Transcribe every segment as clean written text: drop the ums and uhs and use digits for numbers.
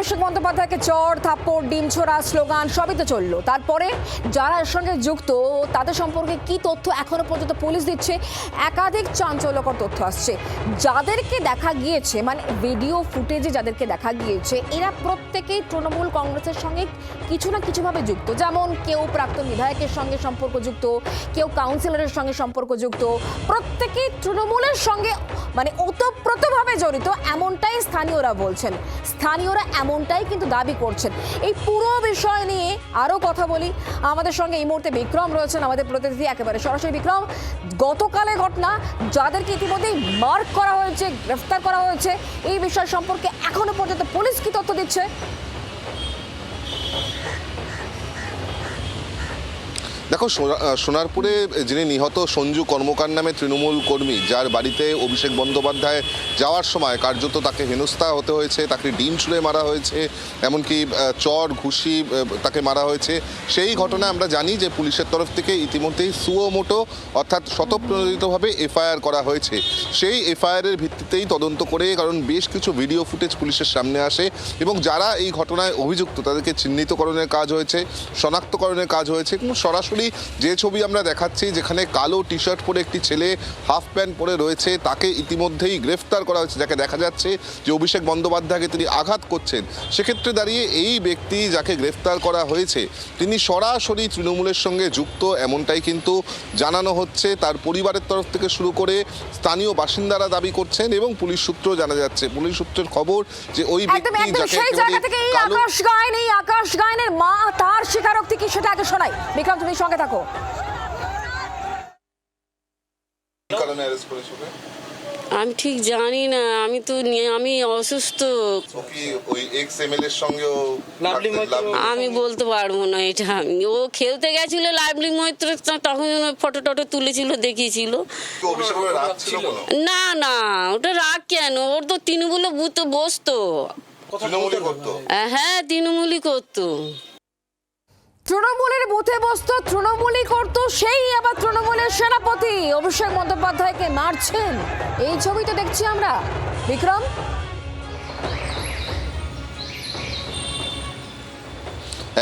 অভিষেক বন্দ্যোপাধ্যায়কে চড় থাপ্পড় ডিম ছোড়া স্লোগান সবই তো চললো, তারপরে যারা এর সঙ্গে যুক্ত তাদের সম্পর্কে কি তথ্য এখনো পর্যন্ত পুলিশ দিচ্ছে? একাধিক চাঞ্চল্যকর তথ্য আসছে। যাদেরকে দেখা গিয়েছে, মানে ভিডিও ফুটেজে যাদেরকে দেখা গিয়েছে, এরা প্রত্যেকেই তৃণমূল কংগ্রেসের সঙ্গে কিছু না কিছুভাবে যুক্ত। যেমন কেউ প্রাক্তন বিধায়কের সঙ্গে সম্পর্কযুক্ত, কেউ কাউন্সিলরের সঙ্গে সম্পর্কযুক্ত, প্রত্যেকেই তৃণমূলের সঙ্গে মানে ওতপ্রোতভাবে জড়িত, এমনটাই স্থানীয়রা বলছেন। স্থানীয়রা এমনটাই কিন্তু দাবি করছেন। এই পুরো বিষয় নিয়ে আরও কথা বলি। আমাদের সঙ্গে এই মুহূর্তে বিক্রম রয়েছেন, আমাদের প্রতিনিধি একেবারে সরাসরি। বিক্রম, গতকালের ঘটনা, যাদেরকে ইতিমধ্যেই মার্ক করা হয়েছে, গ্রেফতার করা হয়েছে, এই বিষয় সম্পর্কে এখনো পর্যন্ত পুলিশ কি তথ্য দিচ্ছে? দেখো, সোনারপুরে যিনি নিহত সঞ্জু কর্মকার নামে তৃণমূল কর্মী, যার বাড়িতে অভিষেক বন্দ্যোপাধ্যায় যাওয়ার সময় কার্যত তাকে হেনস্থা হতে হয়েছে, তাকে ডিম ছুঁড়ে মারা হয়েছে, এমনকি চর ঘুষি তাকে মারা হয়েছে, সেই ঘটনায় আমরা জানি যে পুলিশের তরফ থেকে ইতিমধ্যেই সুও মোটো অর্থাৎ স্বতঃপ্রণোদিতভাবে এফআইআর করা হয়েছে। সেই এফআইআরের ভিত্তিতেই তদন্ত করে, কারণ বেশ কিছু ভিডিও ফুটেজ পুলিশের সামনে আসে এবং যারা এই ঘটনায় অভিযুক্ত তাদেরকে চিহ্নিতকরণের কাজ হয়েছে, শনাক্তকরণের কাজ হয়েছে। কিন্তু সরাসরি যে ছবি আমরা দেখাচ্ছি, যেখানে কালো টি শার্ট পরে একটি ছেলে হাফ প্যান্ট পরে রয়েছে, তাকে ইতিমধ্যেই গ্রেফতার করা হয়েছে, যাকে দেখা যাচ্ছে যে অভিষেক বন্দ্যোপাধ্যায়কে তিনি আঘাত করছেন। সেক্ষেত্রে দাঁড়িয়ে এই ব্যক্তি যাকে গ্রেফতার করা হয়েছে তিনি সরাসরি তৃণমূলের সঙ্গে যুক্ত, এমনটাই কিন্তু জানানো হচ্ছে। তার পরিবারের তরফ থেকে শুরু করে স্থানীয় বাসিন্দারা দাবি করছেন এবং পুলিশ সূত্র জানা যাচ্ছে, পুলিশ সূত্রের খবর যে ওই ব্যক্তি যাকে আকাশ গায়নের মা, তার স্বীকারোক্তি কি সেটা আগে শোনাই। বিক্রম, তুমি সঙ্গে থাকো। আমি ঠিক জানি না, আমি অসুস্থ, আমি বলতে পারবো না এটা। ও খেলতে গেছিল লাভলি মৈত্র, তখন ফটো টটো তুলেছিল, দেখিয়েছিল। না না, ওটা রাগ কেন? ওর তো তৃণমূল বুথে বসতো। হ্যাঁ, তৃণমূলই করতো। তৃণমূলের বুথে বসতো, তৃণমূলই করতো, সেই আবার তৃণমূলের সেনাপতি অভিষেক বন্দ্যোপাধ্যায়কে মারছেন। এই ছবি তো দেখছি আমরা। বিক্রম,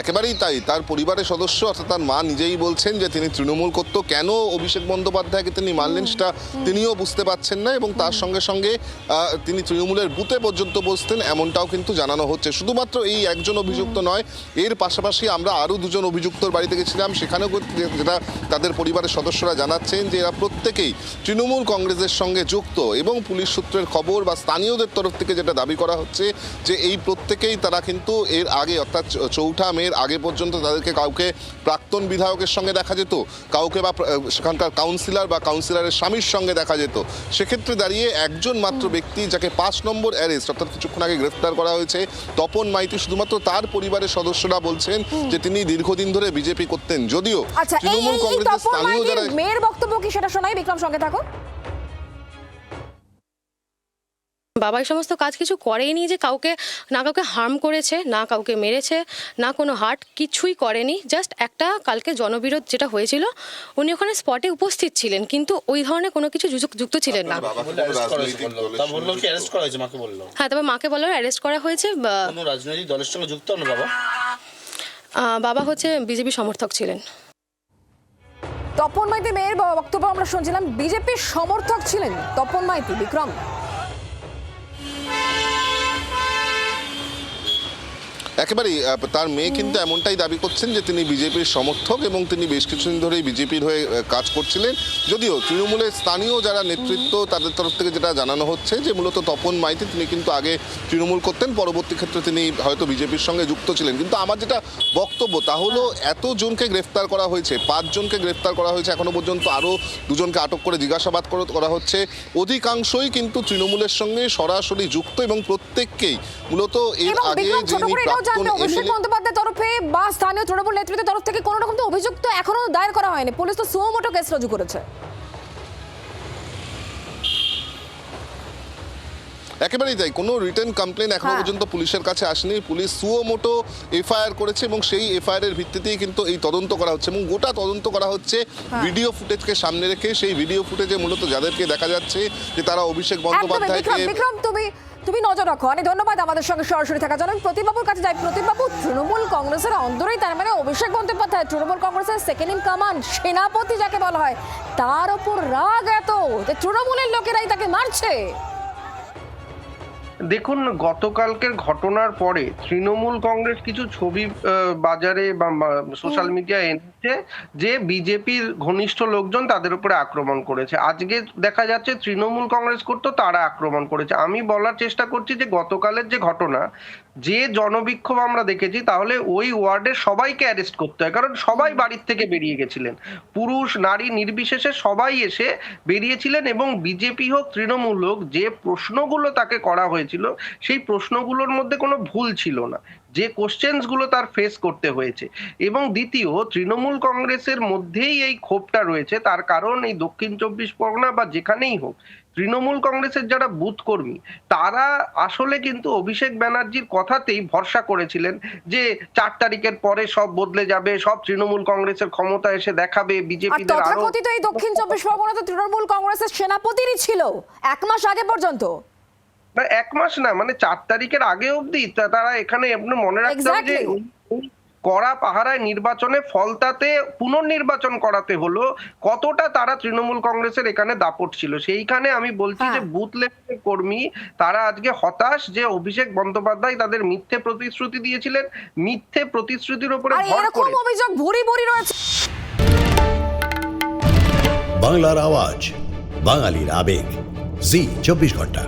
একেবারেই তাই। তার পরিবারের সদস্য অর্থাৎ তার মা নিজেই বলছেন যে তিনি তৃণমূল করতো, কেন অভিষেক বন্দ্যোপাধ্যায়কে তিনি মারলেন সেটা তিনিও বুঝতে পারছেন না, এবং তার সঙ্গে সঙ্গে তিনি তৃণমূলের বুথে পর্যন্ত বসতেন, এমনটাও কিন্তু জানানো হচ্ছে। শুধুমাত্র এই একজন অভিযুক্ত নয়, এর পাশাপাশি আমরা আরও দুজন অভিযুক্তর বাড়িতে গেছিলাম, সেখানেও যেটা তাদের পরিবারের সদস্যরা জানাচ্ছেন যে এরা প্রত্যেকেই তৃণমূল কংগ্রেসের সঙ্গে যুক্ত, এবং পুলিশ সূত্রের খবর বা স্থানীয়দের তরফ থেকে যেটা দাবি করা হচ্ছে যে এই প্রত্যেকেই তারা কিন্তু এর আগে অর্থাৎ 4 মের আগে পর্যন্ত তাদেরকে কাউকে প্রাক্তন বিধায়কের সঙ্গে দেখা যেত, কাউকে বা সেখানকার কাউন্সিলর বা কাউন্সিলরের স্বামীর সঙ্গে দেখা যেত। সেক্ষেত্রে দাঁড়িয়ে একজন মাত্র ব্যক্তি যাকে 5 নম্বর অ্যারেস্ট অর্থাৎ কিছুক্ষণ আগে গ্রেফতার করা হয়েছে, তপন মাইতি, শুধুমাত্র তার পরিবারের সদস্যরা বলছেন যে তিনি দীর্ঘদিন ধরে বিজেপি করতেন। যদিও তৃণমূল কংগ্রেসের স্থানীয় যারা, মেয়ের বক্তব্য কি সেটা শোনাই। বিক্রম, সঙ্গে থাকো। বাবা এই সমস্ত কাজ কিছু করেনি, যে কাউকে হার্ম করেছে, না কাউকে মেরেছে, না কোনো হার্ট, কিছুই করেনি। জাস্ট একটা কালকে জনবিরোধ যেটা হয়েছিল, উনি ওখানে স্পটে উপস্থিত ছিলেন, কিন্তু ওই ধরনের কোনো কিছু যুক্ত ছিলেন না। হ্যাঁ, তবে মাকে বললো অ্যারেস্ট করা হয়েছে। রাজনৈতিক দলের সঙ্গে যুক্ত না বাবা? বাবা হচ্ছে বিজেপি সমর্থক ছিলেন। তপন মাইতি মেয়ের বক্তব্য আমরা শুনছিলাম, বিজেপির সমর্থক ছিলেন তপন মাইতি। বিক্রম, একেবারেই তার মেয়ে কিন্তু এমনটাই দাবি করছেন যে তিনি বিজেপির সমর্থক এবং তিনি বেশ কিছুদিন ধরেই বিজেপির হয়ে কাজ করছিলেন। যদিও তৃণমূলের স্থানীয় যারা নেতৃত্ব তাদের তরফ থেকে যেটা জানানো হচ্ছে যে মূলত তপন মাইতি তিনি কিন্তু আগে তৃণমূল করতেন, পরবর্তী ক্ষেত্রে তিনি হয়তো বিজেপির সঙ্গে যুক্ত ছিলেন। কিন্তু আমার যেটা বক্তব্য তা হলো, এতজনকে গ্রেফতার করা হয়েছে, 5 জনকে গ্রেফতার করা হয়েছে, এখনো পর্যন্ত আরও 2 জনকে আটক করে জিজ্ঞাসাবাদ করা হচ্ছে। অধিকাংশই কিন্তু তৃণমূলের সঙ্গে সরাসরি যুক্ত এবং প্রত্যেককেই মূলত এর আগে অভিষেক বন্দ্যোপাধ্যায়ের তরফে বা স্থানীয় তৃণমূল নেতৃত্বের তরফ থেকে কোনো রকম অভিযুক্ত এখনো দায়ের করা হয়নি। পুলিশ তো সুও মোটো কেস রুজু করেছে। একেবারেই তাই, কোনো রিটেন কমপ্লেন এখনো পর্যন্ত পুলিশের কাছে আসেনি। পুলিশ সুও মোটো এফআইআর করেছে এবং সেই এফআইআর এর ভিত্তিতেই কিন্তু এই তদন্ত করা হচ্ছে, এবং গোটা তদন্ত করা হচ্ছে ভিডিও ফুটেজকে সামনে রেখে। সেই ভিডিও ফুটেজে মূলত যাদেরকে দেখা যাচ্ছে যে তারা অভিষেক বন্দ্যোপাধ্যায়কে, বিক্রম, তুমি তুমি নজর রাখো। অনেক ধন্যবাদ আমাদের সঙ্গে সরাসরি থাকার জন্য। আমি প্রতিবাবুর কাছে যাই। প্রতিবাবু, তৃণমূল কংগ্রেসের অন্দরেই তার মানে অভিষেক বন্দ্যোপাধ্যায় তৃণমূল কংগ্রেসের সেকেন্ড ইন কমান্ড, সেনাপতি যাকে বলা হয়, তার ওপর রাগ এত যে তৃণমূলের লোকেরাই তাকে মারছে। দেখুন, গতকালকের ঘটনার পরে তৃণমূল কংগ্রেস কিছু ছবি বাজারে বা সোশ্যাল মিডিয়ায় এনেছে যে বিজেপির ঘনিষ্ঠ লোকজন তাদের উপরে আক্রমণ করেছে। আজকে দেখা যাচ্ছে তৃণমূল কংগ্রেস করতো তারা আক্রমণ করেছে। আমি বলার চেষ্টা করছি যে গতকালের যে ঘটনা, যে জনবিক্ষোভ আমরা দেখেছি, তাহলে ওই ওয়ার্ডের সবাইকে অ্যারেস্ট করতে হয়, কারণ সবাই বাড়ির থেকে বেরিয়ে গেছিলেন, পুরুষ নারী নির্বিশেষে সবাই এসে বেরিয়েছিলেন। এবং বিজেপি হোক তৃণমূল হোক, যে প্রশ্নগুলো তাকে করা হয়েছিল সেই প্রশ্নগুলোর মধ্যে কোনো ভুল ছিল না, যে কোশ্চেন্স গুলো তার ফেস করতে হয়েছে। এবং দ্বিতীয়, তৃণমূল কংগ্রেসের মধ্যেই এই ক্ষোভটা রয়েছে, তার কারণ এই দক্ষিণ 24 পরগনা বা যেখানেই হোক, তৃণমূল কংগ্রেসের যারা বুথ কর্মী তারা আসলে কিন্তু অভিষেক ব্যানার্জির কথাতেই ভরসা করেছিলেন যে 4 তারিখের পরে সব বদলে যাবে, সব তৃণমূল কংগ্রেসের ক্ষমতা এসে দেখাবে, আর বিজেপিদের আরো। তথাকথিত এই দক্ষিণ 24 পরগনা তো তৃণমূল কংগ্রেসের সেনাপতিরই ছিল 1 মাস আগে পর্যন্ত। না, 1 মাস না, মানে 4 তারিখের আগে অবধি তারা এখানে, আপনি মনে রাখতে হবে যে Exactly. ওই কড়া পাহারায় নির্বাচনে ফলতাতে পুনর্নির্বাচন করাতে হলো, কতটা তারা তৃণমূল কংগ্রেসের এখানে দাপট ছিল। সেইখানে আমি বলছি যে বুথ লেভেলের কর্মী তারা আজকে হতাশ যে অভিষেক বন্দ্যোপাধ্যায় তাদের মিথ্যে প্রতিশ্রুতি দিয়েছিলেন, মিথ্যে প্রতিশ্রুতির উপরে আর ভর এরকম করে। অভিযোগ ভুরি ভুরি রয়েছে। বাংলার আওয়াজ, বাঙালির আবেগ, জি 24 ঘন্টা।